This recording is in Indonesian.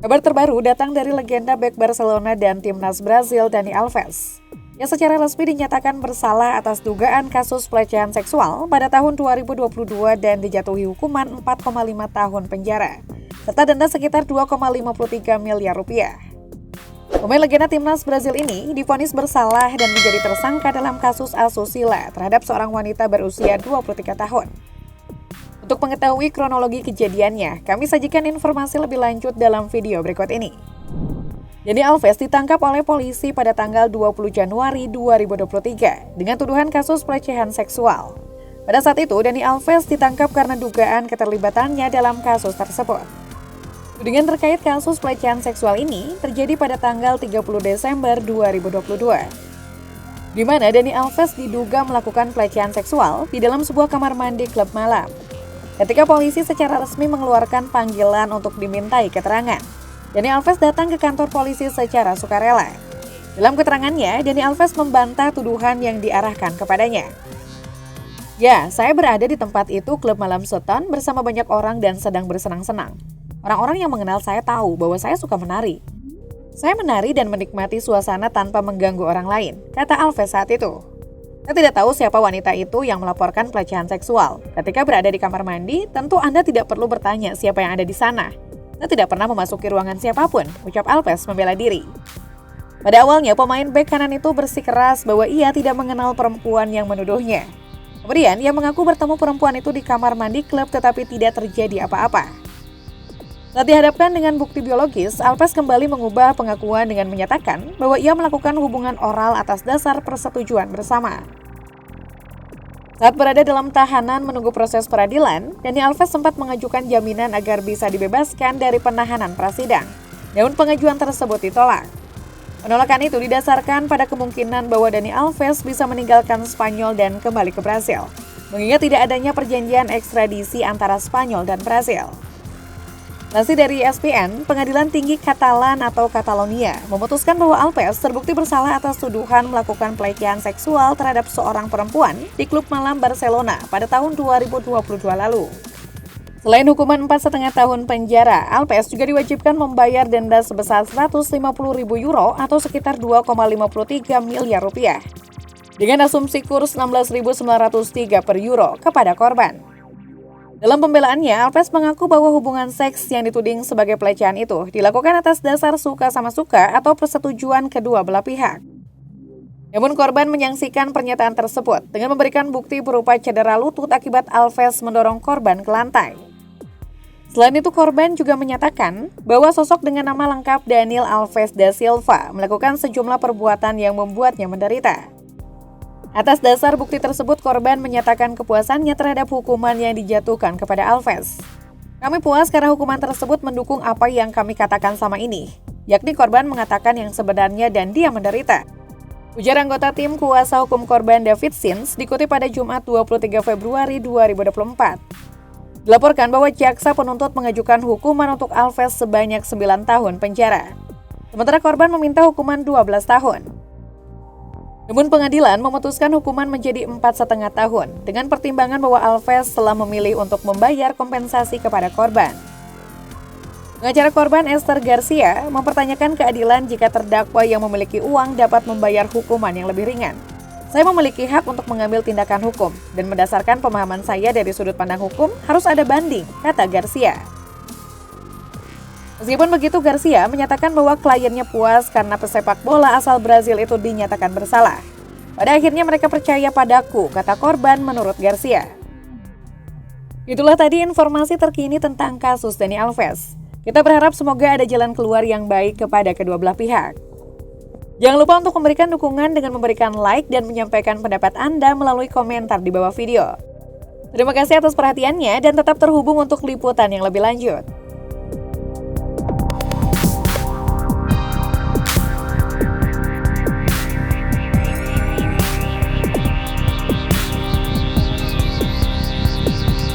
Kabar terbaru datang dari legenda bek Barcelona dan timnas Brazil Dani Alves, yang secara resmi dinyatakan bersalah atas dugaan kasus pelecehan seksual pada tahun 2022 dan dijatuhi hukuman 4,5 tahun penjara, serta denda sekitar 2,53 miliar rupiah. Pemain legenda timnas Brazil ini divonis bersalah dan menjadi tersangka dalam kasus asusila terhadap seorang wanita berusia 23 tahun. Untuk mengetahui kronologi kejadiannya, kami sajikan informasi lebih lanjut dalam video berikut ini. Dani Alves ditangkap oleh polisi pada tanggal 20 Januari 2023 dengan tuduhan kasus pelecehan seksual. Pada saat itu, Dani Alves ditangkap karena dugaan keterlibatannya dalam kasus tersebut. Tudingan terkait kasus pelecehan seksual ini terjadi pada tanggal 30 Desember 2022, di mana Dani Alves diduga melakukan pelecehan seksual di dalam sebuah kamar mandi klub malam. Ketika polisi secara resmi mengeluarkan panggilan untuk dimintai keterangan, Dani Alves datang ke kantor polisi secara sukarela. Dalam keterangannya, Dani Alves membantah tuduhan yang diarahkan kepadanya. "Ya, saya berada di tempat itu klub malam Sultan bersama banyak orang dan sedang bersenang-senang. Orang-orang yang mengenal saya tahu bahwa saya suka menari. Saya menari dan menikmati suasana tanpa mengganggu orang lain," kata Alves saat itu. "Saya tidak tahu siapa wanita itu yang melaporkan pelecehan seksual. Ketika berada di kamar mandi, tentu Anda tidak perlu bertanya siapa yang ada di sana. Saya tidak pernah memasuki ruangan siapapun," ucap Alves membela diri. Pada awalnya, pemain bek kanan itu bersikeras bahwa ia tidak mengenal perempuan yang menuduhnya. Kemudian, ia mengaku bertemu perempuan itu di kamar mandi klub tetapi tidak terjadi apa-apa. Saat dihadapkan dengan bukti biologis, Alves kembali mengubah pengakuan dengan menyatakan bahwa ia melakukan hubungan oral atas dasar persetujuan bersama. Saat berada dalam tahanan menunggu proses peradilan, Dani Alves sempat mengajukan jaminan agar bisa dibebaskan dari penahanan prasidang. Namun pengajuan tersebut ditolak. Penolakan itu didasarkan pada kemungkinan bahwa Dani Alves bisa meninggalkan Spanyol dan kembali ke Brasil, mengingat tidak adanya perjanjian ekstradisi antara Spanyol dan Brasil. Masih dari ESPN, Pengadilan Tinggi Katalan atau Catalonia memutuskan bahwa Alves terbukti bersalah atas tuduhan melakukan pelecehan seksual terhadap seorang perempuan di klub malam Barcelona pada tahun 2022 lalu. Selain hukuman 4,5 tahun penjara, Alves juga diwajibkan membayar denda sebesar 150.000 euro atau sekitar 2,53 miliar rupiah, dengan asumsi kurs 16.903 per euro kepada korban. Dalam pembelaannya, Alves mengaku bahwa hubungan seks yang dituding sebagai pelecehan itu dilakukan atas dasar suka sama suka atau persetujuan kedua belah pihak. Namun korban menyaksikan pernyataan tersebut dengan memberikan bukti berupa cedera lutut akibat Alves mendorong korban ke lantai. Selain itu, korban juga menyatakan bahwa sosok dengan nama lengkap Daniel Alves da Silva melakukan sejumlah perbuatan yang membuatnya menderita. Atas dasar bukti tersebut, korban menyatakan kepuasannya terhadap hukuman yang dijatuhkan kepada Alves. "Kami puas karena hukuman tersebut mendukung apa yang kami katakan sama ini, yakni korban mengatakan yang sebenarnya dan dia menderita," ujar anggota tim kuasa hukum korban David Sins dikutip pada Jumat 23 Februari 2024. Dilaporkan bahwa jaksa penuntut mengajukan hukuman untuk Alves sebanyak 9 tahun penjara, sementara korban meminta hukuman 12 tahun. Namun pengadilan memutuskan hukuman menjadi 4,5 tahun dengan pertimbangan bahwa Alves telah memilih untuk membayar kompensasi kepada korban. Pengacara korban Esther Garcia mempertanyakan keadilan jika terdakwa yang memiliki uang dapat membayar hukuman yang lebih ringan. "Saya memiliki hak untuk mengambil tindakan hukum dan berdasarkan pemahaman saya dari sudut pandang hukum harus ada banding," kata Garcia. Meskipun begitu, Garcia menyatakan bahwa kliennya puas karena pesepak bola asal Brazil itu dinyatakan bersalah. "Pada akhirnya mereka percaya padaku," kata korban menurut Garcia. Itulah tadi informasi terkini tentang kasus Dani Alves. Kita berharap semoga ada jalan keluar yang baik kepada kedua belah pihak. Jangan lupa untuk memberikan dukungan dengan memberikan like dan menyampaikan pendapat Anda melalui komentar di bawah video. Terima kasih atas perhatiannya dan tetap terhubung untuk liputan yang lebih lanjut.